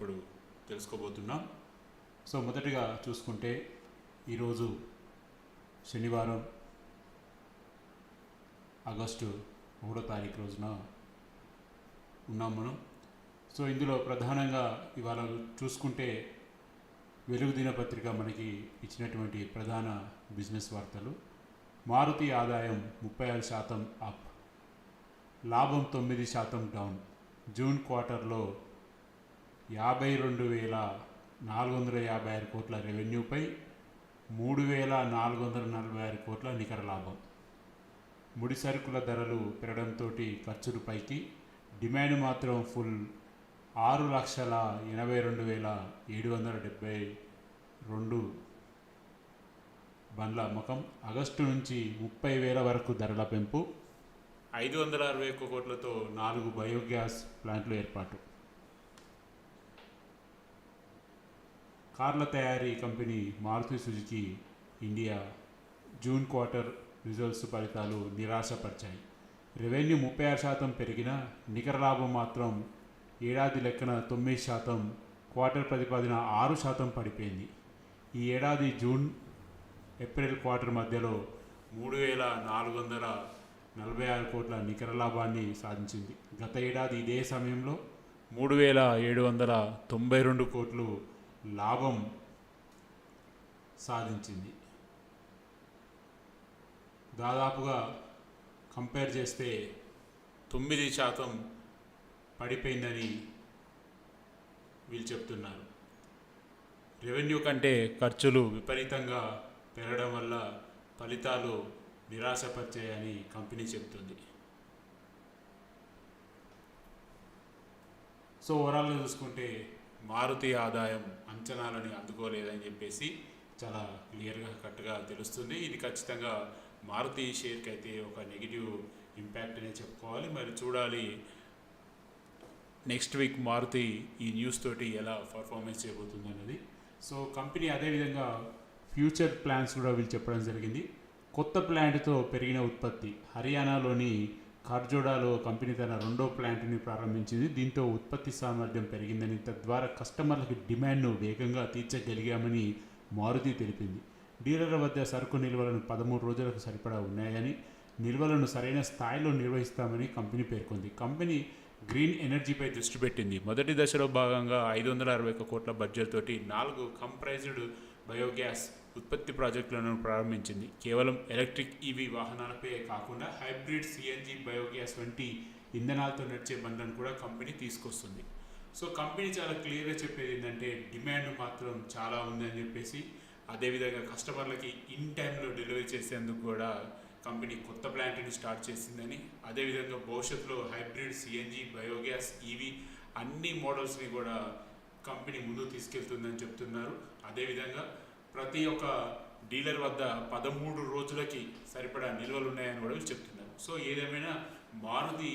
ఇప్పుడు తెలుసుకోబోతున్నాం. సో మొదటిగా చూసుకుంటే ఈరోజు శనివారం ఆగస్టు 1వ తారీఖు రోజున ఉన్నాం మనం. సో ఇందులో ప్రధానంగా ఇవాళ చూసుకుంటే వెలుగు దినపత్రిక మనకి ఇచ్చినటువంటి ప్రధాన బిజినెస్ వార్తలు: మారుతి ఆదాయం 36% అప్, లాభం 9% డౌన్, జూన్ క్వార్టర్లో 52,456 కోట్ల రెవెన్యూపై 3,446 కోట్ల నికర లాభం. ముడి సరుకుల ధరలు పెరగడంతో ఖర్చులు పైకి, డిమాండ్ మాత్రం ఫుల్ 6,82,772 బండ్ల అమ్మకం. ఆగస్టు నుంచి 30,000 వరకు ధరల పెంపు, 561 కోట్లతో 4 బయోగ్యాస్ ప్లాంట్లు ఏర్పాటు. కార్ల తయారీ company Maruti Suzuki India June quarter results ఫలితాలు నిరాశపరిచాయి. రెవెన్యూ 36% పెరిగినా నికర లాభం మాత్రం ఏడాది లెక్కన 9%, క్వార్టర్ ప్రతిపాదన 6% పడిపోయింది. ఈ ఏడాది జూన్ ఏప్రిల్ క్వార్టర్ మధ్యలో 3,446 కోట్ల నికర లాభాన్ని సాధించింది. గత ఏడాది ఇదే సమయంలో 3,792 కోట్లు లాభం సాధించింది. దాదాపుగా కంపేర్ చేస్తే 9% పడిపోయిందని వీళ్ళు చెప్తున్నారు. రెవెన్యూ కంటే ఖర్చులు విపరీతంగా పెరగడం వల్ల ఫలితాలు నిరాశపరిచాయని కంపెనీ చెప్తుంది. సో ఓవరాల్గా చూసుకుంటే మారుతి ఆదాయం అంచనాలని అందుకోలేదని చెప్పేసి చాలా క్లియర్గా కరెక్ట్గా తెలుస్తుంది. ఇది ఖచ్చితంగా మారుతి షేర్కి అయితే ఒక నెగిటివ్ ఇంపాక్ట్ అనే చెప్పుకోవాలి. మరి చూడాలి నెక్స్ట్ వీక్ మారుతి ఈ న్యూస్ తోటి ఎలా పర్ఫార్మెన్స్ చేయబోతుంది అన్నది. సో కంపెనీ అదేవిధంగా ఫ్యూచర్ ప్లాన్స్ కూడా వీళ్ళు చెప్పడం జరిగింది. కొత్త ప్లాంట్తో పెరిగిన ఉత్పత్తి. హర్యానాలోని ఖర్జోడాలో కంపెనీ తన 2వ ప్లాంట్ని ప్రారంభించింది. దీంతో ఉత్పత్తి సామర్థ్యం పెరిగిందని, తద్వారా కస్టమర్లకు డిమాండ్ను వేగంగా తీర్చగలిగామని మారుతి తెలిపింది. డీలర్ల వద్ద సరుకు నిల్వలను 13 రోజులకు సరిపడా ఉన్నాయని, నిల్వలను సరైన స్థాయిలో నిర్వహిస్తామని కంపెనీ పేర్కొంది. కంపెనీ గ్రీన్ ఎనర్జీపై దృష్టి పెట్టింది. మొదటి దశలో భాగంగా 561 కోట్ల బడ్జెట్ తోటి 4 కంప్రైజ్డ్ బయోగ్యాస్ ఉత్పత్తి ప్రాజెక్టులను ప్రారంభించింది. కేవలం ఎలక్ట్రిక్ ఈవీ వాహనాలపై కాకుండా హైబ్రిడ్, సిఎన్జి, బయోగ్యాస్ వంటి ఇంధనాలతో నడిచే బండ్లను కూడా కంపెనీ తీసుకొస్తుంది. సో కంపెనీ చాలా క్లియర్గా చెప్పేది ఏంటంటే డిమాండ్ మాత్రం చాలా ఉందని చెప్పేసి, అదేవిధంగా కస్టమర్లకి ఇన్ టైంలో డెలివరీ చేసేందుకు కూడా కంపెనీ కొత్త ప్లాంట్ని స్టార్ట్ చేసిందని, అదేవిధంగా భవిష్యత్తులో హైబ్రిడ్, సిఎన్జి, బయోగ్యాస్, ఈవీ అన్ని మోడల్స్ని కూడా కంపెనీ ముందుకు తీసుకెళ్తుందని చెప్తున్నారు. అదేవిధంగా ప్రతి ఒక్క డీలర్ వద్ద 13 రోజులకి సరిపడా నిల్వలు ఉన్నాయని కూడా చెప్తున్నారు. సో ఏదేమైనా మారుతి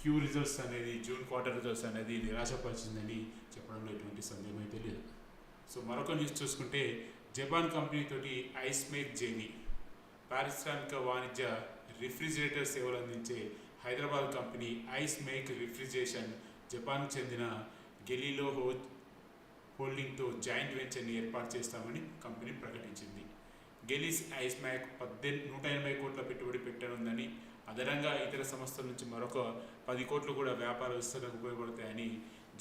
క్యూ రిజల్ట్స్ అనేది, జూన్ క్వార్టర్ రిజల్ట్స్ అనేది నిరాశపరిచిందని చెప్పడంలో ఎటువంటి సందేహం అయితే లేదు. సో మరొక న్యూస్ చూసుకుంటే జపాన్ కంపెనీ తోటి ఐస్మేక్ జేవీ. పారిశ్రామిక వాణిజ్య రిఫ్రిజిరేటర్ సేవలు అందించే హైదరాబాద్ కంపెనీ ఐస్మేక్ రిఫ్రిజిరేషన్ జపాన్కు చెందిన గెలీలో హోల్డింగ్తో జాయింట్ వెంచర్ని ఏర్పాటు చేస్తామని కంపెనీ ప్రకటించింది. గెలీస్ ఐస్మేక్ 180 కోట్ల పెట్టుబడి పెట్టనుందని, అదనంగా ఇతర సంస్థల నుంచి మరొక 10 కోట్లు కూడా వ్యాపార విస్తరణకు ఉపయోగపడతాయని,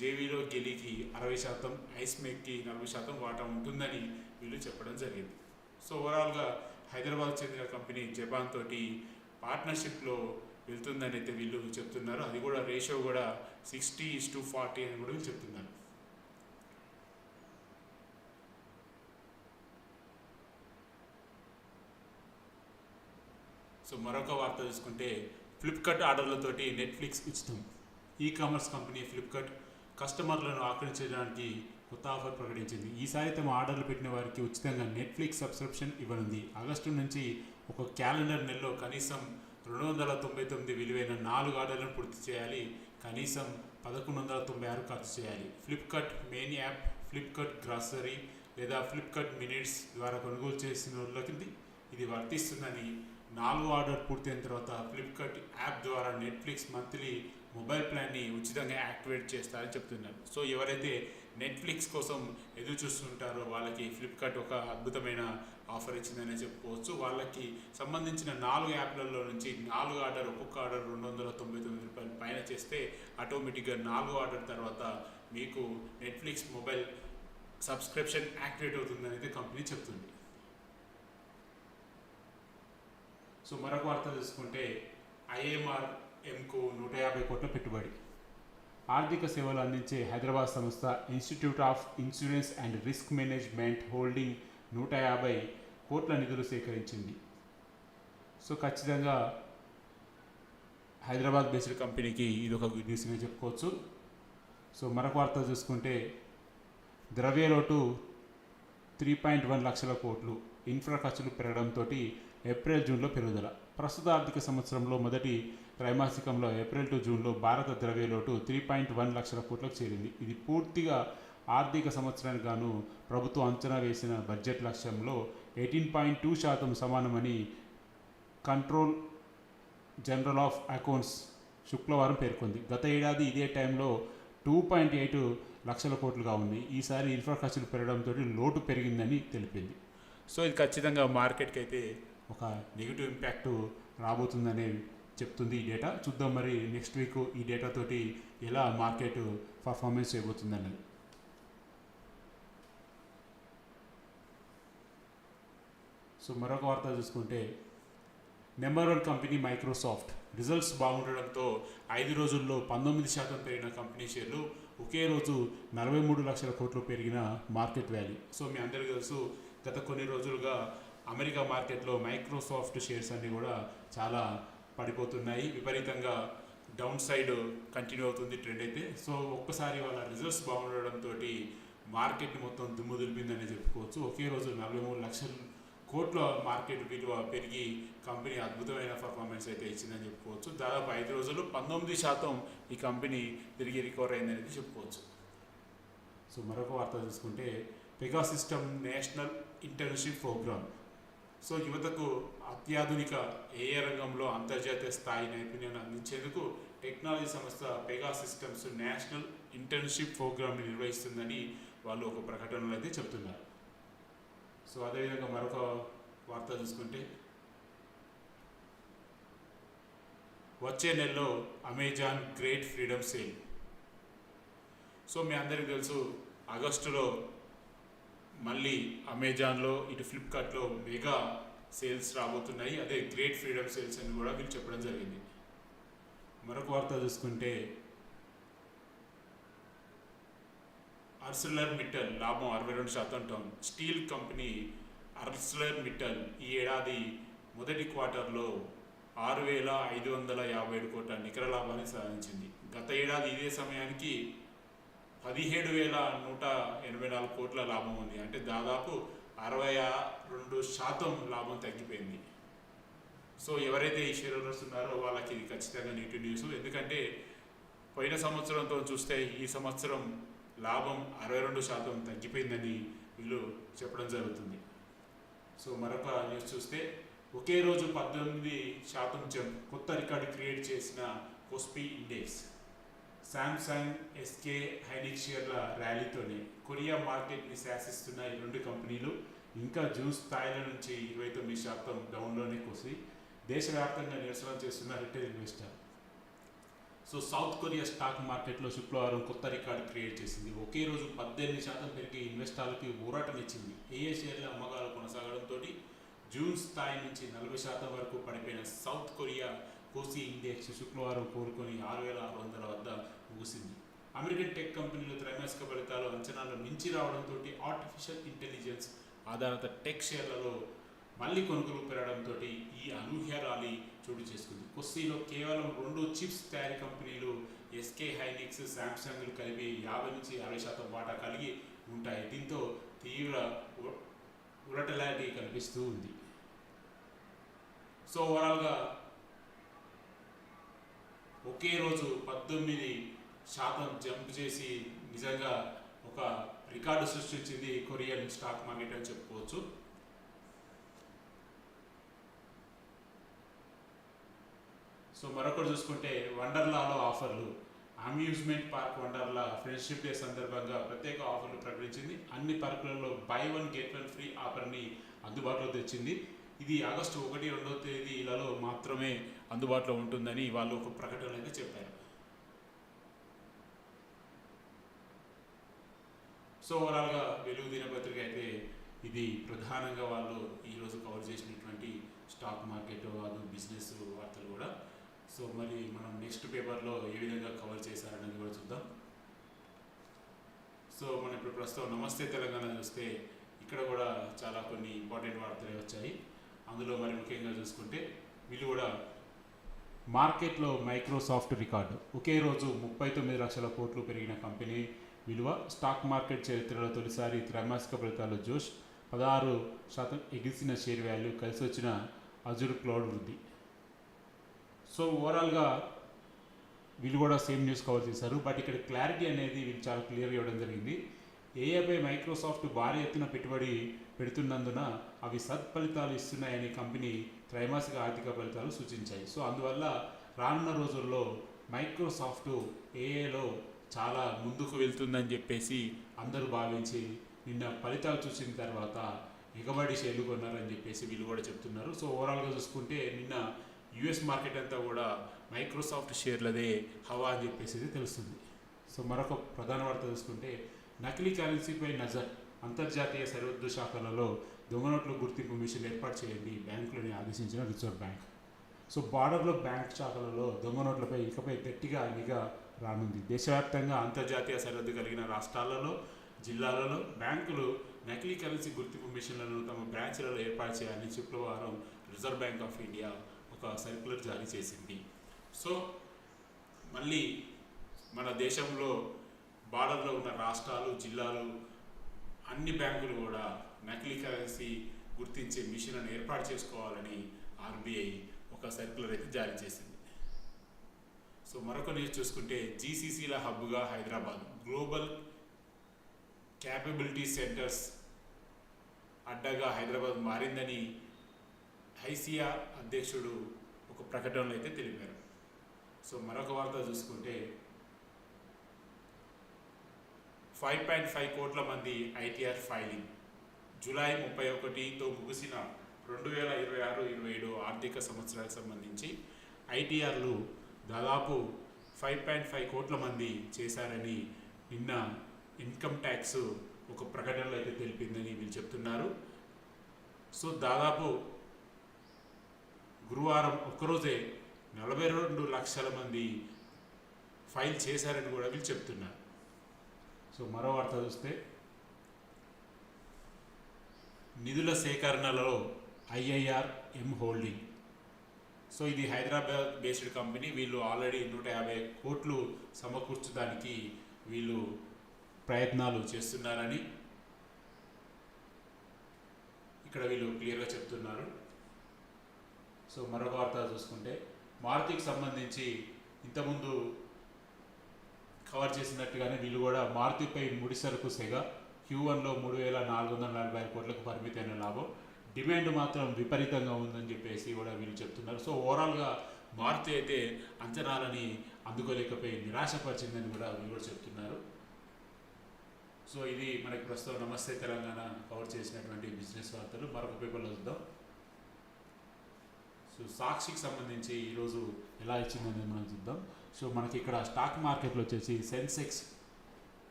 జేవీలో గెలీకి 60%, ఐస్మేక్కి 40% వాటా ఉంటుందని వీళ్ళు చెప్పడం జరిగింది. సో ఓవరాల్గా హైదరాబాద్ చెందిన కంపెనీ జపాన్ తోటి పార్ట్నర్షిప్లో వెళ్తుందని అయితే వీళ్ళు చెప్తున్నారు. అది కూడా రేషియో కూడా 60:40 అని కూడా వీళ్ళు చెప్తున్నారు. సో మరొక వార్త చూసుకుంటే ఫ్లిప్కార్ట్ ఆర్డర్లతోటి నెట్ఫ్లిక్స్ ఉచితం. ఈ కామర్స్ కంపెనీ ఫ్లిప్కార్ట్ కస్టమర్లను ఆకర్షించడానికి కొత్త ఆఫర్ ప్రకటించింది. ఈసారి తమ ఆర్డర్లు పెట్టిన వారికి ఉచితంగా నెట్ఫ్లిక్స్ సబ్స్క్రిప్షన్ ఇవ్వనుంది. ఆగస్టు నుంచి ఒక క్యాలెండర్ నెలలో కనీసం 299 విలువైన 4 ఆర్డర్లను పూర్తి చేయాలి. కనీసం 1196 ఖర్చు చేయాలి. Flipkart main app, Flipkart grocery లేదా ఫ్లిప్కార్ట్ మినిట్స్ ద్వారా కొనుగోలు చేసిన వాళ్ళకి ఇది వర్తిస్తుందని, 4 ఆర్డర్ పూర్తయిన తర్వాత ఫ్లిప్కార్ట్ యాప్ ద్వారా నెట్ఫ్లిక్స్ మంత్లీ మొబైల్ ప్లాన్ని ఉచితంగా యాక్టివేట్ చేస్తారని చెప్తున్నారు. సో ఎవరైతే నెట్ఫ్లిక్స్ కోసం ఎదురు చూస్తుంటారో వాళ్ళకి ఫ్లిప్కార్ట్ ఒక అద్భుతమైన ఆఫర్ ఇచ్చిందనే చెప్పుకోవచ్చు. వాళ్ళకి సంబంధించిన 4 యాప్లలో నుంచి 4 ఆర్డర్, ఒక్కొక్క ఆర్డర్ ₹299 పైన చేస్తే ఆటోమేటిక్గా 4 ఆర్డర్ తర్వాత మీకు నెట్ఫ్లిక్స్ మొబైల్ సబ్స్క్రిప్షన్ యాక్టివేట్ అవుతుందని అయితే కంపెనీ చెప్తుంది. సో మరొక వార్త చూసుకుంటే ఐఎంఆర్ ఎంకు 150 కోట్ల పెట్టుబడి. ఆర్థిక సేవలు అందించే హైదరాబాద్ సంస్థ institute of insurance and risk management holding 150 కోట్ల నిధులు సేకరించింది. సో ఖచ్చితంగా హైదరాబాద్ బేస్డ్ కంపెనీకి ఇది ఒక గుడ్ న్యూస్గా చెప్పుకోవచ్చు. సో మరొక వార్త చూసుకుంటే ద్రవ్యలోటు 3.1 లక్షల కోట్లు, ఇన్ఫ్రా ఖర్చులు పెరగడంతో ఏప్రిల్ జూన్లో పెరుగుదల. ప్రస్తుత ఆర్థిక సంవత్సరంలో మొదటి త్రైమాసికంలో ఏప్రిల్ టు జూన్లో భారత ద్రవ్యలోటు 3.1 లక్షల కోట్లకు చేరింది. ఇది పూర్తిగా ఆర్థిక సంవత్సరానికి గాను ప్రభుత్వం అంచనా వేసిన బడ్జెట్ లక్ష్యంలో 18.2% సమానమని కంట్రోల్ జనరల్ ఆఫ్ అకౌంట్స్ శుక్రవారం పేర్కొంది. గత ఏడాది ఇదే టైంలో 2.8 లక్షల కోట్లుగా ఉంది. ఈసారి ఇన్ఫ్రా ఖర్చులు పెరగడంతో లోటు పెరిగిందని తెలిపింది. సో ఇది ఖచ్చితంగా మార్కెట్కి అయితే ఒక నెగిటివ్ ఇంపాక్ట్ రాబోతుందనే చెప్తుంది ఈ డేటా. చూద్దాం మరి నెక్స్ట్ వీక్ ఈ డేటా తోటి ఎలా మార్కెట్ పర్ఫార్మెన్స్ చేయబోతుందన్నది. సో మరొక వార్త చూసుకుంటే నెంబర్ 1 కంపెనీ మైక్రోసాఫ్ట్ రిజల్ట్స్ బాగుండడంతో 5 రోజుల్లో 19% పెరిగిన కంపెనీ షేర్లు, ఒకే రోజు 43 లక్షల కోట్లు పెరిగిన మార్కెట్ వాల్యూ. సో మీ అందరికీ తెలుసు, గత కొన్ని రోజులుగా అమెరికా మార్కెట్లో మైక్రోసాఫ్ట్ షేర్స్ అన్నీ కూడా చాలా పడిపోతున్నాయి. విపరీతంగా డౌన్ సైడ్ కంటిన్యూ అవుతుంది ట్రెండ్ అయితే. సో ఒక్కసారి వాళ్ళ రిజల్ట్స్ బాగుండడంతో మార్కెట్ మొత్తం దుమ్ము దులిపిందని చెప్పుకోవచ్చు. ఒకే రోజు 43 లక్షల కోట్ల మార్కెట్ విలువ పెరిగి కంపెనీ అద్భుతమైన పర్ఫార్మెన్స్ అయితే ఇచ్చిందని చెప్పుకోవచ్చు. దాదాపు 5 రోజులు 19% ఈ కంపెనీ తిరిగి రికవర్ అయిందనేది చెప్పుకోవచ్చు. సో మరొక వార్త చూసుకుంటే పెగాసిస్టమ్ నేషనల్ ఇంటర్న్షిప్ ప్రోగ్రామ్. సో యువతకు అత్యాధునిక ఏఏ రంగంలో అంతర్జాతీయ స్థాయి నైపుణ్యాన్ని అందించేందుకు టెక్నాలజీ సంస్థ పెగాసిస్టమ్స్ నేషనల్ ఇంటర్న్షిప్ ప్రోగ్రామ్ని నిర్వహిస్తుందని వాళ్ళు ఒక ప్రకటనలో అయితే చెప్తున్నారు. సో అదేవిధంగా మరొక వార్త చూసుకుంటే వచ్చే నెలలో Amazon great freedom sale. So మీ అందరికీ తెలుసు, ఆగస్టులో మళ్ళీ అమెజాన్లో ఇటు ఫ్లిప్కార్ట్లో మెగా సేల్స్ రాబోతున్నాయి. అదే గ్రేట్ ఫ్రీడమ్ సేల్స్ అని కూడా వీళ్ళు చెప్పడం జరిగింది. మరొక వార్త చూసుకుంటే అర్సలర్ మిట్టల్ లాభం 62% టౌన్. స్టీల్ కంపెనీ అర్సలర్ మిట్టల్ ఈ ఏడాది మొదటి క్వార్టర్లో 6,557 కోట్ల నికర లాభాన్ని సాధించింది. గత ఏడాది ఇదే సమయానికి 17,184 కోట్ల లాభం ఉంది. అంటే దాదాపు 62% లాభం తగ్గిపోయింది. సో ఎవరైతే ఈ షేర్ హోల్డర్స్ ఉన్నారో వాళ్ళకి ఇది ఖచ్చితంగా నెగిటివ్ న్యూస్. ఎందుకంటే పోయిన సంవత్సరంతో చూస్తే ఈ సంవత్సరం లాభం 62% తగ్గిపోయిందని వీళ్ళు చెప్పడం జరుగుతుంది. సో మరొక న్యూస్ చూస్తే ఒకే రోజు 18% జంప్, కొత్త రికార్డు క్రియేట్ చేసిన కోస్పీ ఇండెక్స్. శాంసంగ్, ఎస్కే హైనిక్స్ షేర్ల ర్యాలీతోనే కొరియా మార్కెట్ని శాసిస్తున్న ఈ 2 కంపెనీలు ఇంకా జూన్ స్థాయిల నుంచి 29% డౌన్లోనే కూసి దేశవ్యాప్తంగా నిరసన చేస్తున్న retail investor. So south Korea stock మార్కెట్లో శుక్రవారం కొత్త రికార్డు క్రియేట్ చేసింది. ఒకే రోజు 18% పెరిగి ఇన్వెస్టర్లకి ఊరటనిచ్చింది. ఏఏ షేర్ల అమ్మకాలు కొనసాగడంతో జూన్ స్థాయి నుంచి 40% వరకు పడిపోయిన సౌత్ కొరియా కోసీ ఇండెక్స్ శుక్రవారం కోలుకొని 6,600 వద్ద ముగిసింది. అమెరికన్ టెక్ కంపెనీలు త్రైమాసిక ఫలితాలు అంచనాలు మించి రావడంతో ఆర్టిఫిషియల్ ఇంటెలిజెన్స్ ఆధారిత టెక్ షేర్లలో మళ్ళీ కొనుగోలు పెరగడంతో ఈ అనూహ్య ర్యాలీ చోటు చేసుకుంది. కొస్సీలో కేవలం 2 చిప్స్ తయారీ కంపెనీలు ఎస్కే హైనిక్స్, శాంసంగ్లు కలిపి 50 నుంచి 60% వాటా కలిగి ఉంటాయి. దీంతో తీవ్ర వొలటిలిటీ కనిపిస్తూ ఉంది. సో ఓవరాల్గా ఒకే రోజు 18% జంప్ చేసి నిజంగా ఒక రికార్డు సృష్టించింది కొరియన్ స్టాక్ మార్కెట్ అని చెప్పుకోవచ్చు. సో మరొకటి చూసుకుంటే వండర్లాలో ఆఫర్లు. Amusement park Wonderla friendship day సందర్భంగా ప్రత్యేక ఆఫర్లు ప్రకటించింది. అన్ని పార్కులలో buy one get one free ఆఫర్ని అందుబాటులో తెచ్చింది. ఇది ఆగస్టు 1, 2వ తేదీలలో మాత్రమే అందుబాటులో ఉంటుందని వాళ్ళు ఒక ప్రకటన అయితే చెప్పారు. సో ఓవరాల్గా వెలుగు దినపత్రిక అయితే ఇది ప్రధానంగా వాళ్ళు ఈరోజు కవర్ చేసినటువంటి స్టాక్ మార్కెట్ అది బిజినెస్ వార్తలు కూడా. సో మరి మనం నెక్స్ట్ పేపర్లో ఏ విధంగా కవర్ చేశారనేది కూడా చూద్దాం. సో మనం ఇప్పుడు ప్రస్తుతం నమస్తే తెలంగాణ చూస్తే ఇక్కడ కూడా చాలా కొన్ని ఇంపార్టెంట్ వార్తలే వచ్చాయి. అందులో మరి ముఖ్యంగా చూసుకుంటే వీళ్ళు కూడా మార్కెట్లో మైక్రోసాఫ్ట్ రికార్డు ఒకే రోజు 39 లక్షల కోట్లు పెరిగిన కంపెనీ విలువ. స్టాక్ మార్కెట్ చరిత్రలో తొలిసారి త్రైమాసిక ఫలితాల్లో జోష్. 16% ఎగిసిన షేర్ వాల్యూ, కలిసి వచ్చిన అజూర్ క్లౌడ్ వృద్ధి. సో ఓవరాల్గా వీళ్ళు కూడా సేమ్ న్యూస్ కవర్ చేశారు. బట్ ఇక్కడ క్లారిటీ అనేది వీళ్ళు చాలా క్లియర్గా ఇవ్వడం జరిగింది. ఏఐపై మైక్రోసాఫ్ట్ భారీ ఎత్తున పెట్టుబడి పెడుతున్నందున అవి సత్ఫలితాలు ఇస్తున్నాయని కంపెనీ త్రైమాసిక ఆర్థిక ఫలితాలు సూచించాయి. సో అందువల్ల రానున్న రోజుల్లో మైక్రోసాఫ్ట్ ఏఐలో చాలా ముందుకు వెళ్తుందని చెప్పేసి అందరూ భావించి నిన్న ఫలితాలు చూసిన తర్వాత ఎగబడి షేర్లు కొన్నారని చెప్పేసి వీళ్ళు కూడా చెప్తున్నారు. సో ఓవరాల్గా చూసుకుంటే నిన్న యుఎస్ మార్కెట్ అంతా కూడా మైక్రోసాఫ్ట్ షేర్లదే హవా అని చెప్పేసి తెలుస్తుంది. సో మరొక ప్రధాన వార్త చూసుకుంటే నకిలీ కరెన్సీపై నజర్. అంతర్జాతీయ సరిహద్దు శాఖలలో దొంగ నోట్ల గుర్తింపు మిషన్ ఏర్పాటు చేయండి బ్యాంకులని ఆదేశించిన రిజర్వ్ బ్యాంక్. సో బార్డర్లో బ్యాంక్ శాఖలలో దొంగ నోట్లపై ఇకపై గట్టిగా నిఘా రానుంది. దేశవ్యాప్తంగా అంతర్జాతీయ సరిహద్దు కలిగిన రాష్ట్రాలలో, జిల్లాలలో బ్యాంకులు నకిలీ కరెన్సీ గుర్తింపు మిషన్లను తమ బ్రాంచ్లలో ఏర్పాటు చేయాలని శుక్రవారం రిజర్వ్ బ్యాంక్ ఆఫ్ ఇండియా ఒక సర్క్యులర్ జారీ చేసింది. సో మళ్ళీ మన దేశంలో బార్డర్లో ఉన్న రాష్ట్రాలు, జిల్లాలు అన్ని బ్యాంకులు కూడా నకిలీ కరెన్సీ గుర్తించే మిషన్లను ఏర్పాటు చేసుకోవాలని ఆర్బీఐ ఒక సర్క్యులర్ అయితే జారీ చేసింది. సో మరొక న్యూస్ చూసుకుంటే జీసీసీల హబ్గా హైదరాబాద్, గ్లోబల్ క్యాపబిలిటీ సెంటర్స్ అడ్డగా హైదరాబాద్ మారిందని ఐసియా అధ్యక్షుడు ఒక ప్రకటనలో అయితే తెలిపారు. సో మరొక వార్త చూసుకుంటే 5.5 కోట్ల మంది ఐటీఆర్ ఫైలింగ్. జూలై 31తో ముగిసిన 2026-27 ఆర్థిక సంవత్సరానికి సంబంధించి ఐటీఆర్లు దాదాపు 5.5 కోట్ల మంది చేశారని నిన్న ఇన్కమ్ ట్యాక్స్ ఒక ప్రకటనలో అయితే తెలిపిందని వీళ్ళు చెప్తున్నారు. సో దాదాపు గురువారం ఒక్కరోజే 42 లక్షల మంది ఫైల్ చేశారని కూడా వీళ్ళు చెప్తున్నారు. సో మరో వార్త చూస్తే నిధుల సేకరణలో ఐఐఆర్ఎం హోల్డింగ్. సో ఇది హైదరాబాద్ బేస్డ్ కంపెనీ. వీళ్ళు ఆల్రెడీ 150 కోట్లు సమకూర్చడానికి వీళ్ళు ప్రయత్నాలు చేస్తున్నారని ఇక్కడ వీళ్ళు క్లియర్గా చెప్తున్నారు. సో మరొక వార్త చూసుకుంటే మారుతికి సంబంధించి ఇంతకుముందు కవర్ చేసినట్టుగానే వీళ్ళు కూడా మారుతిపై ముడిసరుకు సెగ. Q1లో 3,446 కోట్లకు పరిమితమైన లాభం. డిమాండ్ మాత్రం విపరీతంగా ఉందని చెప్పేసి కూడా వీళ్ళు చెప్తున్నారు. సో ఓవరాల్గా మారుతి అయితే అంచనాలని అందుకోలేకపోయి నిరాశపరిచిందని కూడా వీళ్ళు కూడా చెప్తున్నారు. సో ఇది మనకి ప్రస్తుతం నమస్తే తెలంగాణ కవర్ చేసినటువంటి బిజినెస్ వార్తలు. మరొక పేపర్లో చూద్దాం. సో సాక్షికి సంబంధించి ఈరోజు ఎలా ఇచ్చిందనేది మనం చూద్దాం. సో మనకి ఇక్కడ స్టాక్ మార్కెట్లో వచ్చేసి సెన్సెక్స్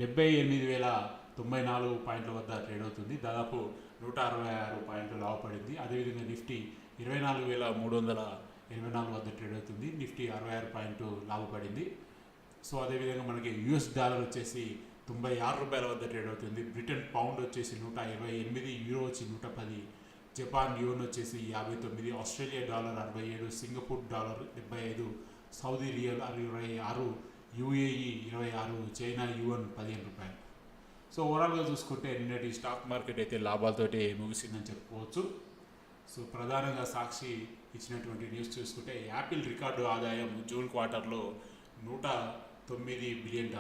78,094 పాయింట్ల వద్ద ట్రేడ్ అవుతుంది. దాదాపు 166 పాయింట్లు లాభపడింది. అదేవిధంగా నిఫ్టీ 24,384 వద్ద ట్రేడ్ అవుతుంది. నిఫ్టీ 66 పాయింట్లు లాభపడింది. సో అదేవిధంగా మనకి యూఎస్ డాలర్ వచ్చేసి 96 రూపాయల వద్ద ట్రేడ్ అవుతుంది. బ్రిటన్ పౌండ్ వచ్చేసి 128, యూరో వచ్చి 110, జపాన్ యూన్ వచ్చేసి 59, Australia dollar 67, Singapore dollar 75, Saudi real 26, UAE 26, China Yuvan 15 రూపాయలు. సో ఓవరాల్గా చూసుకుంటే నిన్నటి స్టాక్ మార్కెట్ అయితే లాభాలతోటి ముగిసిందని చెప్పుకోవచ్చు. సో ప్రధానంగా సాక్షి ఇచ్చినటువంటి న్యూస్ చూసుకుంటే యాపిల్ రికార్డు ఆదాయం జూన్ క్వార్టర్లో $109 బిలియన్.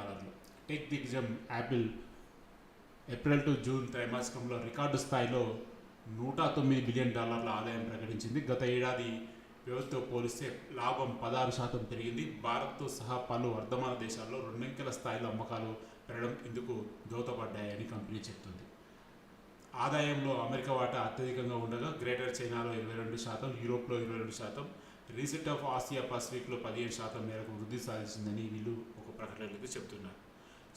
టెక్ దిగ్గజం యాపిల్ ఏప్రిల్ టు జూన్ త్రైమాసికంలో రికార్డు స్థాయిలో $109 బిలియన్ ఆదాయం ప్రకటించింది. గత ఏడాది వ్యవధితో పోలిస్తే లాభం 16% పెరిగింది. భారత్తో సహా పలు వర్ధమాన దేశాల్లో రెండంకెల స్థాయిలో అమ్మకాలు పెరగడం ఇందుకు దోహదపడ్డాయని కంపెనీ చెప్తుంది. ఆదాయంలో అమెరికా వాటా అత్యధికంగా ఉండగా గ్రేటర్ చైనాలో 22%, యూరోప్లో 22%, రీసెంట్ ఆఫ్ ఆసియా పసిఫిక్లో 15% మేరకు వృద్ధి సాధించిందని వీళ్ళు ఒక ప్రకటనలో అయితే చెప్తున్నారు.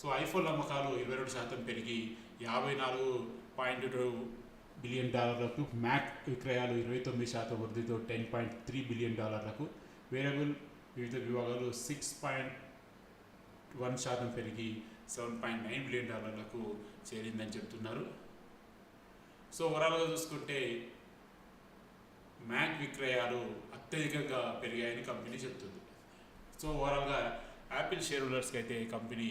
సో ఐఫోన్ అమ్మకాలు 22% పెరిగి $54.2 బిలియన్, మ్యాక్ విక్రయాలు 29% వృద్ధితో $10.3 బిలియన్, వేరియబుల్ వివిధ విభాగాలు 6.1% పెరిగి $7.9 బిలియన్ చేరిందని చెప్తున్నారు. సో ఓవరాల్గా చూసుకుంటే మ్యాక్ విక్రయాలు అత్యధికంగా పెరిగాయని కంపెనీ చెప్తుంది. సో ఓవరాల్గా యాపిల్ షేర్ హోల్డర్స్కి అయితే కంపెనీ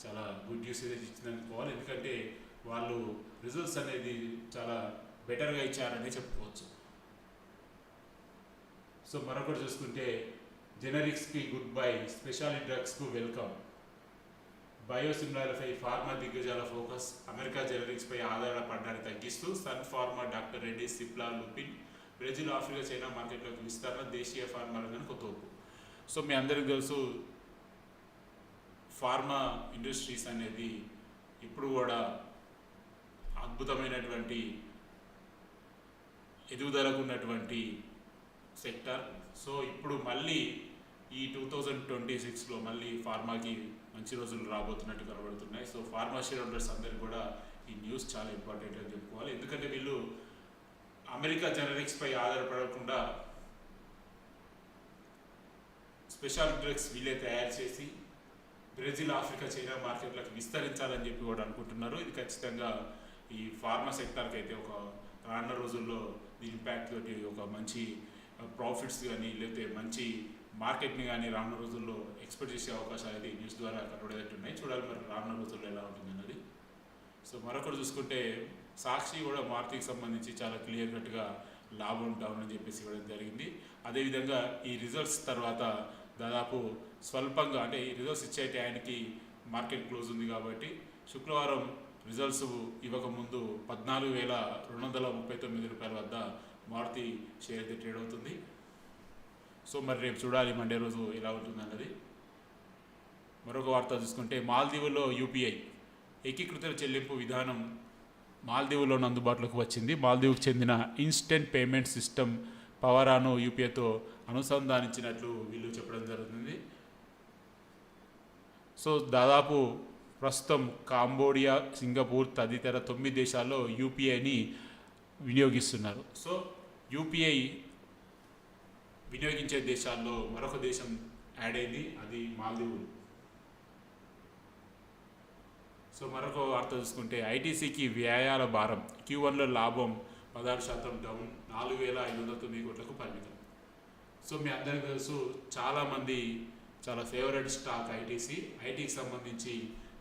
చాలా గుడ్ న్యూస్ అయితే ఇచ్చిందనుకోవాలి. ఎందుకంటే వాళ్ళు రిజల్ట్స్ అనేది చాలా బెటర్గా ఇచ్చారని చెప్పుకోవచ్చు. సో మరొకటి చూసుకుంటే జెనరిక్స్కి గుడ్ బై, స్పెషాలిటీ డ్రగ్స్కు వెల్కమ్, బయోసిమిలర్పై ఫార్మా దిగ్గజాల ఫోకస్, అమెరికా జెనరిక్స్పై ఆధారపడడాన్ని తగ్గిస్తూ Sun Pharma, Doctor Reddy, Cipla, Lupin, Brazil, Africa, China మార్కెట్లోకి విస్తరణ, దేశీయ ఫార్మా రంగానికి కొత్త ఊపు. సో మీ అందరికీ తెలుసు ఫార్మా ఇండస్ట్రీస్ అనేది ఇప్పుడు కూడా అద్భుతమైనటువంటి ఎదుగుదలకు ఉన్నటువంటి సెక్టర్. సో ఇప్పుడు మళ్ళీ ఈ 2026లో మళ్ళీ ఫార్మాకి మంచి రోజులు రాబోతున్నట్టు కనబడుతున్నాయి. సో ఫార్మా షేర్ హోల్డర్స్ అందరికీ కూడా ఈ న్యూస్ చాలా ఇంపార్టెంట్ అని చెప్పుకోవాలి. ఎందుకంటే వీళ్ళు అమెరికా జెనరిక్స్పై ఆధారపడకుండా స్పెషాలిటీ డ్రగ్స్ వీళ్ళే తయారు చేసి బ్రెజిల్, ఆఫ్రికా, చైనా మార్కెట్లకు విస్తరించాలని చెప్పి కూడా అనుకుంటున్నారు. ఇది ఖచ్చితంగా ఈ ఫార్మా సెక్టార్కి అయితే ఒక రానున్న రోజుల్లో దీని ఇంపాక్ట్ తోటి ఒక మంచి ప్రాఫిట్స్ కానీ లేకపోతే మంచి మార్కెట్ని కానీ రానున్న రోజుల్లో ఎక్స్పెక్ట్ చేసే అవకాశాలు అయితే న్యూస్ ద్వారా కనబడేటట్టున్నాయి. చూడాలి మరి రానున్న రోజుల్లో ఎలా ఉంటుంది అన్నది. సో మరొకటి చూసుకుంటే సాక్షి కూడా మారుతికి సంబంధించి చాలా క్లియర్ కట్గా లాభం డౌన్ అని చెప్పేసి ఇవ్వడం జరిగింది. అదేవిధంగా ఈ రిజల్ట్స్ తర్వాత దాదాపు స్వల్పంగా అంటే ఈ రిజల్ట్స్ ఇచ్చే టైంకి మార్కెట్ క్లోజ్ ఉంది కాబట్టి శుక్రవారం రిజల్ట్స్ ఇవ్వకముందు 14,239 వద్ద మారుతి షేర్ అయితే ట్రేడ్ అవుతుంది. సో మరి రేపు చూడాలి మండే రోజు ఎలా ఉంటుంది అన్నది. మరొక వార్త చూసుకుంటే మాల్దీవుల్లో యూపీఐ ఏకీకృత చెల్లింపు విధానం మాల్దీవుల్లోని అందుబాటులోకి వచ్చింది. మాల్దీవుకు చెందిన ఇన్స్టెంట్ పేమెంట్ సిస్టమ్ పవరాను యూపీఐతో అనుసంధానించినట్లు వీళ్ళు చెప్పడం జరుగుతుంది. సో దాదాపు ప్రస్తుతం కాంబోడియా, సింగపూర్ తదితర 9 దేశాల్లో యూపీఐని వినియోగిస్తున్నారు. సో యూపీఐ వినియోగించే దేశాల్లో మరొక దేశం యాడ్ అయింది, అది మాల్దీవులు. సో మరొక వార్త చూసుకుంటే ఐటీసీకి వ్యయాల భారం, Q1లో లాభం 16% డౌన్, 4,509 కోట్లకు పరిమితం. సో మీ అందరికీ తెలుసు చాలామంది చాలా ఫేవరెట్ స్టాక్ ఐటీకి సంబంధించి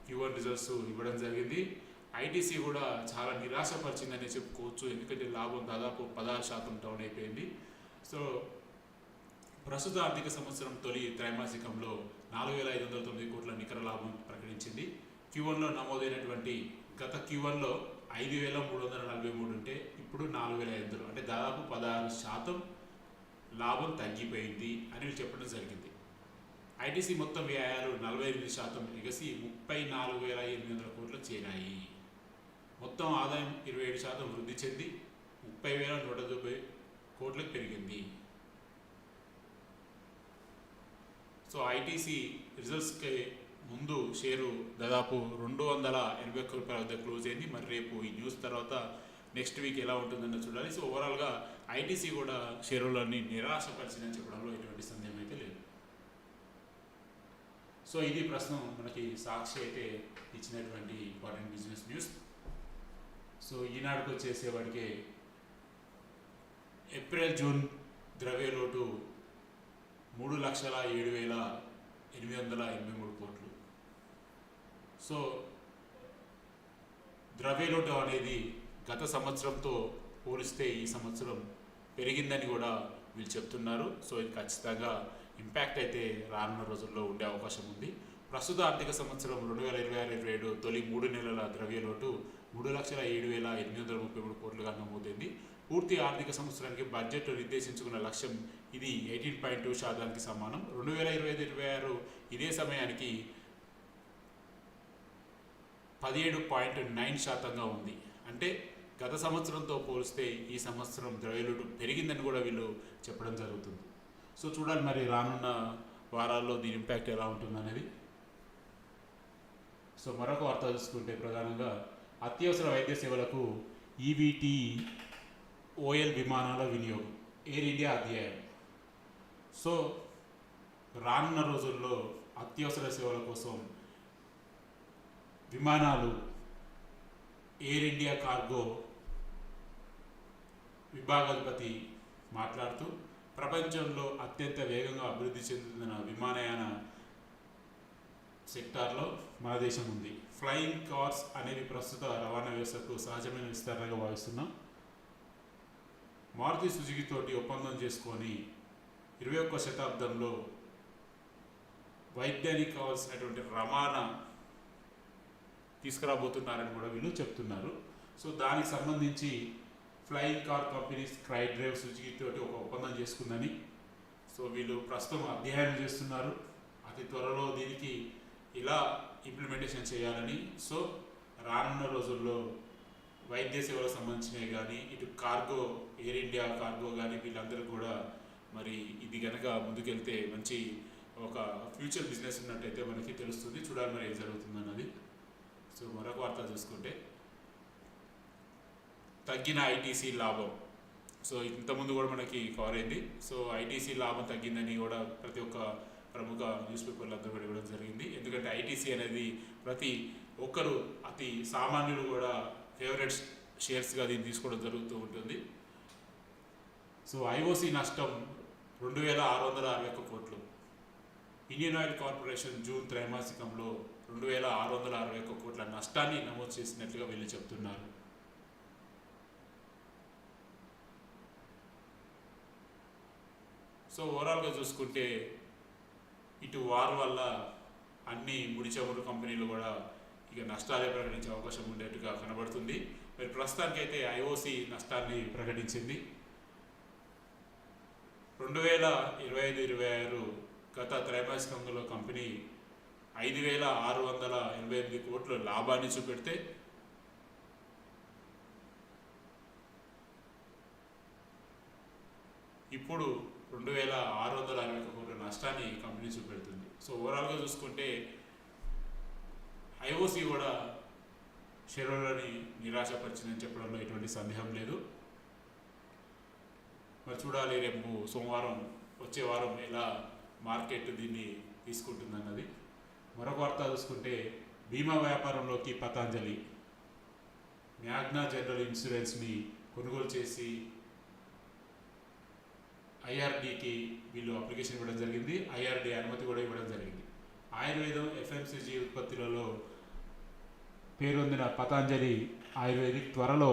Q1 రిజల్ట్స్ ఇవ్వడం జరిగింది. ఐటీసీ కూడా చాలా నిరాశపరిచిందని చెప్పుకోవచ్చు. ఎందుకంటే లాభం దాదాపు 16% డౌన్ అయిపోయింది. సో ప్రస్తుత ఆర్థిక సంవత్సరం తొలి త్రైమాసికంలో 4,509 కోట్ల నికర లాభం ప్రకటించింది. Q1లో నమోదైనటువంటి గత Q1లో 5,343 ఉంటే ఇప్పుడు 4,500, అంటే దాదాపు 16% లాభం తగ్గిపోయింది అని చెప్పడం జరిగింది. ఐటీసీ మొత్తం వ్యయాలు 48% ఎగసి 34,800 కోట్లు చేరాయి. మొత్తం ఆదాయం 27% వృద్ధి చెంది 30,190 కోట్లకు పెరిగింది. సో ఐటీసీ రిజల్ట్స్కి ముందు షేరు దాదాపు 281 రూపాయల వద్ద క్లోజ్ అయింది. మరి రేపు ఈ న్యూస్ తర్వాత నెక్స్ట్ వీక్ ఎలా ఉంటుందన్న చూడాలి. సో ఓవరాల్గా ఐటీసీ కూడా షేరులని నిరాశపరిచిందని చెప్పడంలో ఎటువంటి సందేహం అయితే లేదు. సో ఇది ప్రస్తుతం మనకి సాక్షి అయితే ఇచ్చినటువంటి ఇంపార్టెంట్ బిజినెస్ న్యూస్. సో ఈనాడుకు వచ్చేసేవాడికి ఏప్రిల్ జూన్ ద్రవ్యలోటు 3,07,883 కోట్లు. సో ద్రవ్యలోటు అనేది గత సంవత్సరంతో పోలిస్తే ఈ సంవత్సరం పెరిగిందని కూడా వీళ్ళు చెప్తున్నారు. సో ఇది ఖచ్చితంగా ఇంపాక్ట్ అయితే రానున్న రోజుల్లో ఉండే అవకాశం ఉంది. ప్రస్తుత ఆర్థిక సంవత్సరం 2026-27 తొలి 3 నెలల ద్రవ్యలోటు 3,07,833 కోట్లుగా నమోదైంది. పూర్తి ఆర్థిక సంవత్సరానికి బడ్జెట్ నిర్దేశించుకున్న లక్ష్యం ఇది 18.2% సమానం. 2025-26 ఇదే సమయానికి 17.9% ఉంది. అంటే గత సంవత్సరంతో పోలిస్తే ఈ సంవత్సరం ద్రవ్యలోటు పెరిగిందని కూడా వీళ్ళు చెప్పడం జరుగుతుంది. సో చూడాలి మరి రానున్న వారాల్లో దీని ఇంపాక్ట్ ఎలా ఉంటుందనేది. సో మరొక వార్త చూసుకుంటే ప్రధానంగా అత్యవసర వైద్య సేవలకు ఈవీటీ ఓఎల్ విమానాల వినియోగం, ఎయిర్ ఇండియా అధ్యాయం. సో రానున్న రోజుల్లో అత్యవసర సేవల కోసం విమానాలు ఎయిర్ ఇండియా కార్గో విభాగాధిపతి మాట్లాడుతూ ప్రపంచంలో అత్యంత వేగంగా అభివృద్ధి చెందుతున్న విమానయాన సెక్టార్లో మన దేశం ఉంది. ఫ్లయింగ్ కార్స్ అనేవి ప్రస్తుత రవాణా వ్యవస్థకు సహజమైన విస్తరణగా భావిస్తున్నాం. మారుతి సుజుకి తోటి ఒప్పందం చేసుకొని 21వ శతాబ్దంలో వైద్యానికి కావాల్సినటువంటి రవాణా తీసుకురాబోతున్నారని కూడా వీళ్ళు చెప్తున్నారు. సో దానికి సంబంధించి ఫ్లయింగ్ కార్ కంపెనీ స్కైడ్రైవ్ సుజుకి తోటి ఒక ఒప్పందం చేసుకుందని సో వీళ్ళు ప్రస్తుతం అధ్యయనం చేస్తున్నారు. అతి త్వరలో దీనికి ఇలా ఇంప్లిమెంటేషన్ చేయాలని. సో రానున్న రోజుల్లో వైద్య సేవలకు సంబంధించినవి కానీ ఇటు కార్గో ఎయిర్ ఇండియా కార్గో కానీ వీళ్ళందరూ కూడా మరి ఇది కనుక ముందుకెళ్తే మంచి ఒక ఫ్యూచర్ బిజినెస్ ఉన్నట్టయితే మనకి తెలుస్తుంది. చూడాలి మరి ఏం జరుగుతుందన్నది. సో మరొక వార్త చూసుకుంటే తగ్గిన ఐటీసీ లాభం. సో ఇంతకుముందు కూడా మనకి కవర్ అయింది. సో ఐటీసీ లాభం తగ్గిందని కూడా ప్రతి ఒక్క ప్రముఖ న్యూస్ పేపర్లు అందరూ కూడా ఇవ్వడం జరిగింది. ఎందుకంటే ఐటీసీ అనేది ప్రతి ఒక్కరు అతి సామాన్యులు కూడా ఫేవరెట్ షేర్స్గా దీన్ని తీసుకోవడం జరుగుతూ ఉంటుంది. సో ఐఓసీ నష్టం 2,661 కోట్లు. ఇండియన్ ఆయిల్ కార్పొరేషన్ జూన్ త్రైమాసికంలో 2,661 కోట్ల నష్టాన్ని నమోదు చేసినట్లుగా వీళ్ళు చెప్తున్నారు. సో ఓవరాల్గా చూసుకుంటే ఇటు వార్ వల్ల అన్ని ముడి చమురు కంపెనీలు కూడా ఇక నష్టాలే ప్రకటించే అవకాశం ఉండేట్టుగా కనబడుతుంది. మరి ప్రస్తుతానికైతే ఐఓసి నష్టాన్ని ప్రకటించింది. 2025-26 గత త్రైమాసికంలో కంపెనీ 5,688 కోట్ల లాభాన్ని చూపెడితే ఇప్పుడు 2,661 కోట్ల నష్టాన్ని కంపెనీ చూపెడుతుంది. సో ఓవరాల్గా చూసుకుంటే ఐఓసి కూడా షేర్హోల్డర్ని నిరాశపరిచిందని చెప్పడంలో ఎటువంటి సందేహం లేదు. మరి చూడాలి రేపు సోమవారం వచ్చే వారం ఎలా మార్కెట్ దీన్ని తీసుకుంటుందన్నది. మరొక వార్త చూసుకుంటే బీమా వ్యాపారంలోకి పతంజలి మ్యాగ్నా జనరల్ ఇన్సూరెన్స్ని కొనుగోలు చేసి ఐఆర్డీకి వీళ్ళు అప్లికేషన్ ఇవ్వడం జరిగింది. ఐఆర్డీ అనుమతి కూడా ఇవ్వడం జరిగింది. ఆయుర్వేదం ఎఫ్ఎంసీజీ ఉత్పత్తులలో పేరొందిన పతంజలి ఆయుర్వేదిక్ త్వరలో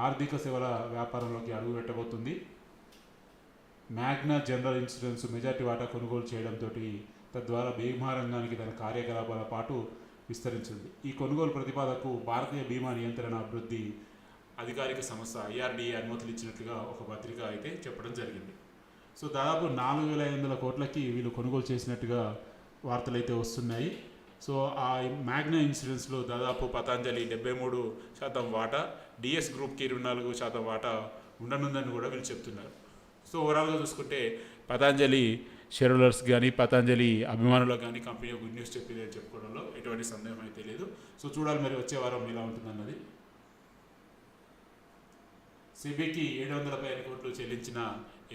ఆర్థిక సేవల వ్యాపారంలోకి అడుగుపెట్టబోతుంది. మ్యాగ్నా జనరల్ ఇన్సూరెన్స్ మెజార్టీ వాటా కొనుగోలు చేయడంతో తద్వారా బీమా రంగానికి తన కార్యకలాపాల పాటు విస్తరించింది. ఈ కొనుగోలు ప్రతిపాదనకు భారతీయ బీమా నియంత్రణ అభివృద్ధి అధికారిక సంస్థ ఐఆర్డీఏ అనుమతులు ఇచ్చినట్లుగా ఒక పత్రిక అయితే చెప్పడం జరిగింది. సో దాదాపు 4,500 కోట్లకి వీళ్ళు కొనుగోలు చేసినట్టుగా వార్తలు అయితే వస్తున్నాయి. సో ఆ మ్యాగ్నా ఇన్సూరెన్స్లో దాదాపు పతంజలి 73% వాటా, డిఎస్ గ్రూప్కి 24% వాటా ఉండనుందని కూడా వీళ్ళు చెప్తున్నారు. సో ఓవరాల్గా చూసుకుంటే పతంజలి షేర్ హోల్డర్స్ కానీ పతంజలి అభిమానులకు కానీ కంపెనీ గుడ్ న్యూస్ చెప్పిందని చెప్పుకోవడంలో ఎటువంటి సందేహం అయితే లేదు. సో చూడాలి మరి వచ్చే వారం ఎలా ఉంటుందన్నది. సెబీకి 700 కోట్లు చెల్లించిన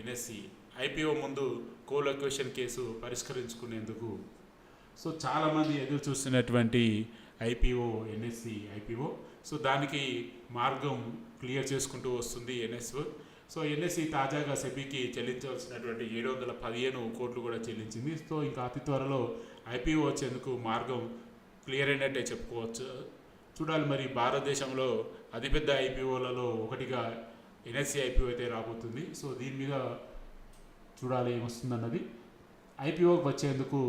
ఎన్ఎస్సి ఐపీఓ ముందు కోలొకేషన్ కేసు పరిష్కరించుకునేందుకు. సో చాలామంది ఎదురు చూస్తున్నటువంటి ఐపీఓ ఎన్ఎస్సి ఐపీఓ. సో దానికి మార్గం క్లియర్ చేసుకుంటూ వస్తుంది ఎన్ఎస్ఓ. సో ఎన్ఎస్సి తాజాగా సెబీకి చెల్లించవలసినటువంటి 715 కోట్లు కూడా చెల్లించింది. సో ఇంకా అతి త్వరలో ఐపీఓ వచ్చేందుకు మార్గం క్లియర్ అయినట్టే చెప్పుకోవచ్చు. చూడాలి మరి భారతదేశంలో అతిపెద్ద ఐపీఓలలో ఒకటిగా ఎన్ఎస్సి ఐపీఓ అయితే రాబోతుంది. సో దీని మీద చూడాలి ఏమొస్తుందన్నది. ఐపీఓకి వచ్చేందుకు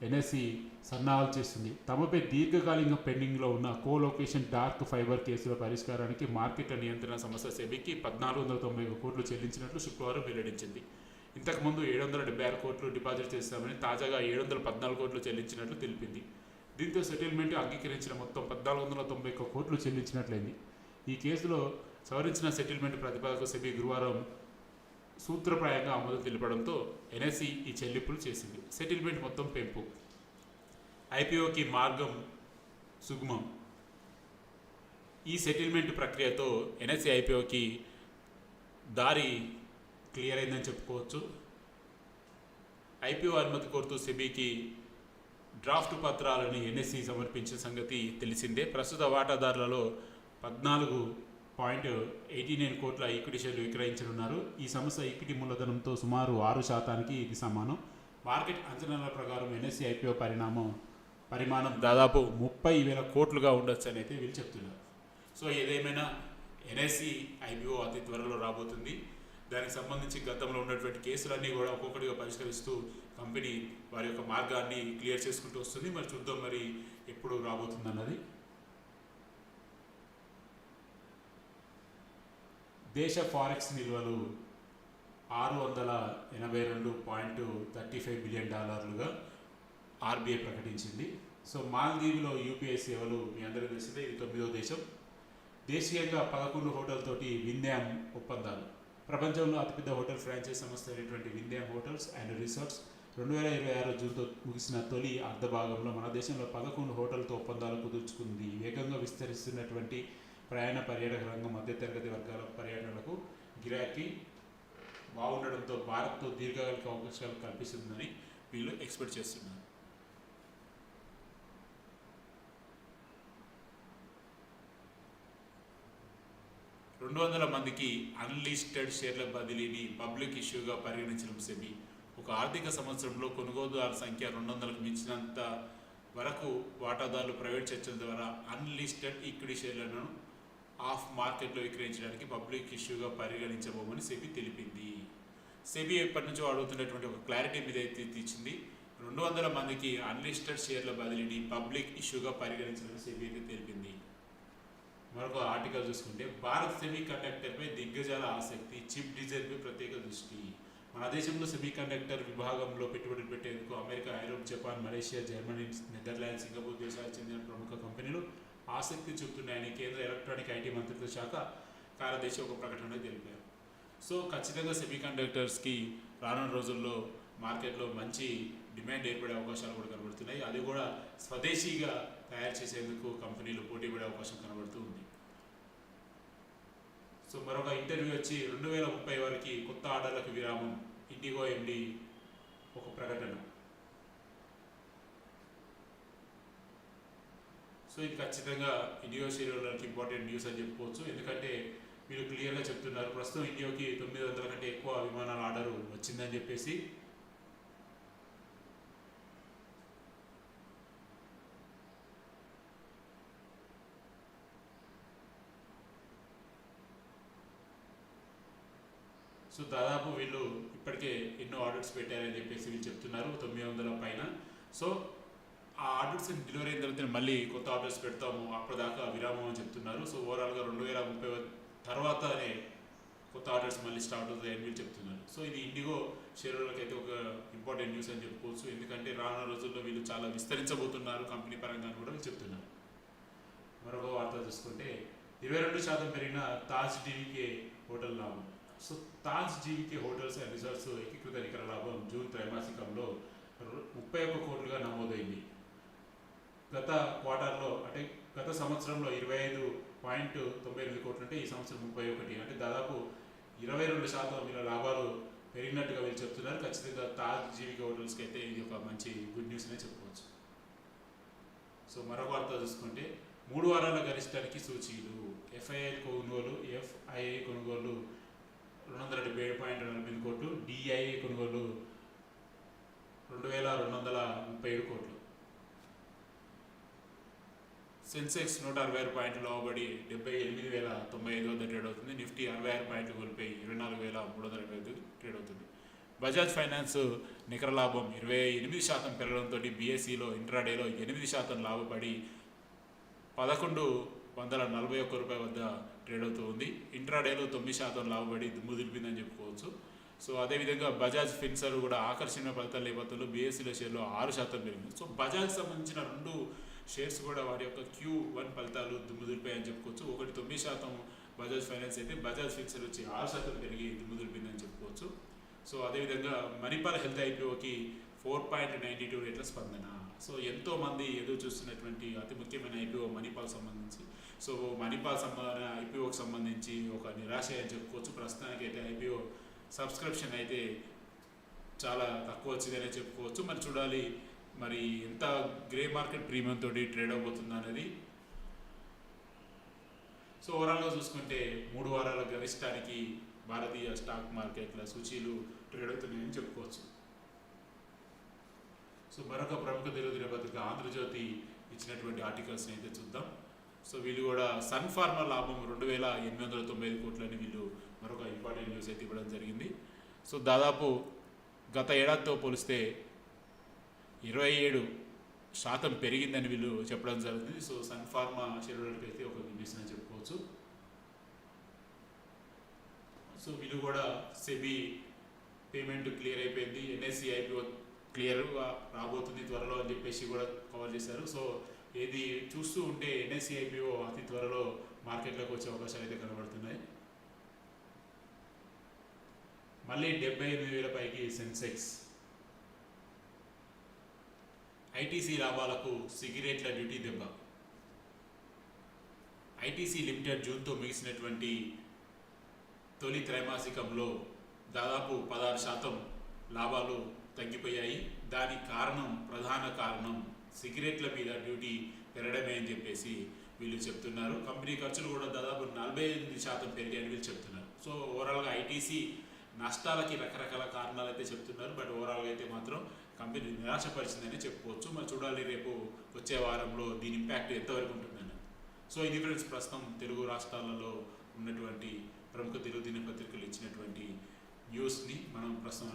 ఎన్ఎస్సి సన్నాహాలు చేస్తుంది. తమపై దీర్ఘకాలిక పెండింగ్లో ఉన్న కోలొకేషన్ డార్క్ ఫైబర్ కేసుల పరిష్కారానికి మార్కెట్ల నియంత్రణ సంస్థ సెబీకి 1491 కోట్లు చెల్లించినట్లు శుక్రవారం వెల్లడించింది. ఇంతకుముందు 776 కోట్లు డిపాజిట్ చేస్తామని తాజాగా 714 కోట్లు చెల్లించినట్లు తెలిపింది. దీంతో సెటిల్మెంట్ అంగీకరించిన మొత్తం 1491 కోట్లు చెల్లించినట్లయింది. ఈ కేసులో సవరించిన సెటిల్మెంట్ ప్రతిపాదనకు సెబీ గురువారం సూత్రప్రాయంగా ఆమోదం తెలపడంతో ఎన్ఎస్ఈ ఈ చెల్లింపులు చేసింది. సెటిల్మెంట్ మొత్తం పెంపు, ఐపీఓకి మార్గం సుగమం. ఈ సెటిల్మెంట్ ప్రక్రియతో ఎన్ఎస్ఈ ఐపీఓకి దారి క్లియర్ అయిందని చెప్పుకోవచ్చు. ఐపీఓ అనుమతి కోరుతూ సెబీకి డ్రాఫ్ట్ పత్రాలని ఎన్ఎస్ఈ సమర్పించిన సంగతి తెలిసిందే. ప్రస్తుత వాటాదారులలో 14.89 కోట్ల ఈక్విటీ షేర్లు విక్రయించనున్నారు. ఈ సంస్థ ఈక్విటీ మూలధనంతో సుమారు 6% ఇది సమానం. మార్కెట్ అంచనాల ప్రకారం ఎన్ఎస్ఈ ఐపీఓ పరిమాణం దాదాపు 30,000 కోట్లుగా ఉండొచ్చు అని అయితే వీళ్ళు చెప్తున్నారు. సో ఏదేమైనా ఎన్ఎస్ఈ ఐపీఓ అతి త్వరలో రాబోతుంది. దానికి సంబంధించి గతంలో ఉన్నటువంటి కేసులన్నీ కూడా ఒక్కొక్కటిగా పరిష్కరిస్తూ కంపెనీ వారి యొక్క మార్గాన్ని క్లియర్ చేసుకుంటూ వస్తుంది. మరి చూద్దాం మరి ఎప్పుడు రాబోతుంది అన్నది. దేశ ఫారెక్స్ నిల్వలు $682.35 బిలియన్ ఆర్బీఐ ప్రకటించింది. సో మాల్దీవ్లో యూపీఐ సేవలు మీ అందరికీ తెలిసిందే, ఇది 9వ దేశం. దేశీయంగా 11 హోటల్తోటి వింధ్యామ్ ఒప్పందాలు. ప్రపంచంలో అతిపెద్ద హోటల్ ఫ్రాంచైజ్ సంస్థ అయినటువంటి వింధ్యామ్ హోటల్స్ అండ్ రిసార్ట్స్ 2026 జూన్తో ముగిసిన తొలి అర్ధభాగంలో మన దేశంలో 11 హోటల్తో ఒప్పందాలు కుదుర్చుకుంది. వేగంగా విస్తరిస్తున్నటువంటి ప్రయాణ పర్యాటక రంగం మధ్యతరగతి వర్గాల పర్యాటనలకు గిరాకీ బాగుండడంతో భారత్తో దీర్ఘకాలిక అవకాశాలు కల్పిస్తుందని వీళ్ళు ఎక్స్పెక్ట్ చేస్తున్నారు. మందికి అన్లిస్టెడ్ షేర్ల బదిలీని పబ్లిక్ ఇష్యూగా పరిగణించిన సెబీ ఒక ఆర్థిక సంవత్సరంలో కొనుగోలుదారుల సంఖ్య 200కు మించినంత వరకు వాటాదారులు ప్రైవేట్ చర్చల ద్వారా అన్లిస్టెడ్ ఈక్విటీ షేర్లను ఆఫ్ మార్కెట్లో విక్రయించడానికి పబ్లిక్ ఇష్యూగా పరిగణించబోమని సెబీ తెలిపింది. సెబీ ఎప్పటి నుంచో అడుగుతున్నటువంటి ఒక క్లారిటీ మీద అయితే ఇచ్చింది. 200 మందికి అన్లిస్టెడ్ షేర్ల బదిలీని పబ్లిక్ ఇష్యూగా పరిగణించాలని సెబీ అయితే తెలిపింది. మరొక ఆర్టికల్ చూసుకుంటే భారత్ సెమీ కండక్టర్పై దిగ్గజాల ఆసక్తి, చిప్ డిజైన్పై ప్రత్యేక దృష్టి. మన దేశంలో సెమీ కండక్టర్ విభాగంలో పెట్టుబడులు పెట్టేందుకు అమెరికా, ఐరోప్, Japan, Malaysia, Germany, Netherlands, Singapore దేశాలకు చెందిన ప్రముఖ కంపెనీలు ఆసక్తి చూపుతున్నాయని కేంద్ర ఎలక్ట్రానిక్ ఐటీ మంత్రిత్వ శాఖ కార్యదర్శి ఒక ప్రకటనలో తెలిపారు. సో ఖచ్చితంగా సెమీ కండక్టర్స్కి రానున్న రోజుల్లో మార్కెట్లో మంచి డిమాండ్ ఏర్పడే అవకాశాలు కూడా కనబడుతున్నాయి. అది కూడా స్వదేశీగా తయారు చేసేందుకు కంపెనీలు పోటీ పడే అవకాశం కనబడుతూ ఉంది. సో మరొక ఇంటర్వ్యూ వచ్చి 2030 వరకు కొత్త ఆర్డర్లకు విరామం, ఇండిగో ఎండి ఒక ప్రకటన. సో ఇది ఖచ్చితంగా ఇండిగో షేర్లకు ఇంపార్టెంట్ న్యూస్ అని చెప్పుకోవచ్చు. ఎందుకంటే వీళ్ళు క్లియర్గా చెప్తున్నారు ప్రస్తుతం ఇండియోకి 900 కంటే ఎక్కువ విమానాల ఆర్డర్ వచ్చిందని చెప్పేసి. సో దాదాపు వీళ్ళు ఇప్పటికే ఎన్నో ఆర్డర్స్ పెట్టారని చెప్పేసి వీళ్ళు చెప్తున్నారు, 900 పైన. సో ఆ ఆర్డర్స్ డెలివరీ అయిన తర్వాత మళ్ళీ కొత్త ఆర్డర్స్ పెడతాము, అప్పటిదాకా విరామం అని చెప్తున్నారు. సో ఓవరాల్గా 2030 తర్వాతనే కొత్త ఆర్డర్స్ మళ్ళీ స్టార్ట్ అవుతాయని వీళ్ళు చెప్తున్నారు. సో ఇది ఇండిగో షేర్లకైతే ఒక ఇంపార్టెంట్ న్యూస్ అని చెప్పుకోవచ్చు. ఎందుకంటే రానున్న రోజుల్లో వీళ్ళు చాలా విస్తరించబోతున్నారు కంపెనీ పరంగా కూడా వీళ్ళు చెప్తున్నారు. మరొక వార్త చూసుకుంటే 22% పెరిగిన తాజ్ జీవీకే హోటల్ లాభం. So Taj GVK hotels and resorts ఏకీకృత నికర లాభం జూన్ త్రైమాసికంలో 31 కోట్లుగా నమోదైంది. గత క్వార్టర్లో అంటే గత సంవత్సరంలో 25.98 కోట్లు అంటే ఈ సంవత్సరం 31, అంటే దాదాపు 22% వీళ్ళ లాభాలు పెరిగినట్టుగా వీళ్ళు చెప్తున్నారు. ఖచ్చితంగా తాజ్ జీవీకే హోటల్స్కి అయితే ఇది ఒక మంచి గుడ్ న్యూస్ అనే చెప్పుకోవచ్చు. సో మరొక వార్త చూసుకుంటే 3 వారాల గరిష్టానికి సూచీలు. ఎఫ్ఐఐ కొనుగోలు 277.48 కోట్లు, డిఐఏ కొనుగోలు 2237 కోట్లు. సెన్సెక్స్ 166 పాయింట్లు లోబడి 78,095 వద్ద ట్రేడ్ అవుతుంది. నిఫ్టీ 66 పాయింట్లు కోల్పోయి 24,325 ట్రేడ్ అవుతుంది. బజాజ్ ఫైనాన్స్ నికర లాభం 28% పెరగడంతో బీఎస్ఈలో ఇంట్రాడేలో 8% లాభపడి 1141 రూపాయల వద్ద ట్రేడ్ అవుతూ ఉంది. ఇంట్రాడేలో 9% లాభపడి దుమ్ము దులిపిందని చెప్పుకోవచ్చు. సో అదేవిధంగా బజాజ్ ఫిన్సర్ కూడా ఆకర్షణీయ ఫలితాల నేపథ్యంలో బీఎస్ఈలో షేర్లో 6% పెరిగింది. సో బజాజ్కి సంబంధించిన 2 షేర్స్ కూడా వారి యొక్క Q1 ఫలితాలు దుమ్ము దులిపాయని చెప్పుకోవచ్చు. ఒకటి 9% బజాజ్ ఫైనాన్స్ అయితే బజాజ్ ఫిన్సర్ వచ్చి 6% పెరిగి దుమ్ము దులిపిందని చెప్పుకోవచ్చు. సో అదేవిధంగా మణిపాల్ హెల్త్ ఐపీఓకి 4.92 రేట్ల స్పందన. సో ఎంతోమంది ఎదురు చూస్తున్నటువంటి అతి ముఖ్యమైన ఐపీఓ మణిపాల్ సంబంధించి. సో మణిపాల్ ఐపీఓకి సంబంధించి ఒక నిరాశ అని చెప్పుకోవచ్చు. ప్రస్తుతానికి అయితే ఐపీఓ సబ్స్క్రిప్షన్ అయితే చాలా తక్కువ వచ్చిందనే చెప్పుకోవచ్చు. మరి చూడాలి మరి ఎంత గ్రే మార్కెట్ ప్రీమియం తోటి ట్రేడ్ అవబోతుందా అనేది. సో ఓవరాల్గా చూసుకుంటే 3 వారాల గరిష్టానికి భారతీయ స్టాక్ మార్కెట్ల సూచీలు ట్రేడ్ అవుతున్నాయని చెప్పుకోవచ్చు. సో మరొక ప్రముఖ తెలుగు దినపత్రిక ఆంధ్రజ్యోతి ఇచ్చినటువంటి ఆర్టికల్స్ని అయితే చూద్దాం. సో వీళ్ళు కూడా సన్ ఫార్మా లాభం 2895 కోట్లని వీళ్ళు మరొక ఇంపార్టెంట్ న్యూస్ అయితే ఇవ్వడం జరిగింది. సో దాదాపు గత ఏడాదితో పోలిస్తే 27% పెరిగిందని వీళ్ళు చెప్పడం జరుగుతుంది. సో సన్ ఫార్మా షేర్హోల్డర్కి అయితే ఒక న్యూస్ అని చెప్పుకోవచ్చు. సో వీళ్ళు కూడా సెబీ పేమెంట్ క్లియర్ అయిపోయింది, ఎన్ఎస్సి ఐపీఓ క్లియర్గా రాబోతుంది త్వరలో అని చెప్పేసి కూడా కవర్ చేశారు. సో ఏది చూస్తూ ఉంటే ఎన్ఎస్సి ఐపీఓ అతి త్వరలో మార్కెట్లోకి వచ్చే అవకాశాలు అయితే కనబడుతున్నాయి. మళ్ళీ 78,000 పైకి సెన్సెక్స్. ఐటీసీ లాభాలకు సిగరెట్ల డ్యూటీ దెబ్బ. ఐటీసీ లిమిటెడ్ జూన్తో ముగిసినటువంటి తొలి త్రైమాసికంలో దాదాపు 16% లాభాలు తగ్గిపోయాయి. దానికి ప్రధాన కారణం సిగరెట్ల మీద డ్యూటీ పెరగడమే అని చెప్పేసి వీళ్ళు చెప్తున్నారు. కంపెనీ ఖర్చులు కూడా దాదాపు 48% పెరిగాయని వీళ్ళు చెప్తున్నారు. సో ఓవరాల్గా ఐటీసీ నష్టాలకి రకరకాల కారణాలు అయితే చెప్తున్నారు. బట్ ఓవరాల్గా అయితే మాత్రం కంపెనీ నిరాశపరిచిందని చెప్పుకోవచ్చు. మరి చూడాలి రేపు వచ్చే వారంలో దీని ఇంపాక్ట్ ఎంతవరకు ఉంటుందని. సో ఇది ఫ్రెండ్స్ ప్రస్తుతం తెలుగు రాష్ట్రాలలో ఉన్నటువంటి ప్రముఖ తెలుగు దినపత్రికలు ఇచ్చినటువంటి న్యూస్ని మనం ప్రస్తుతం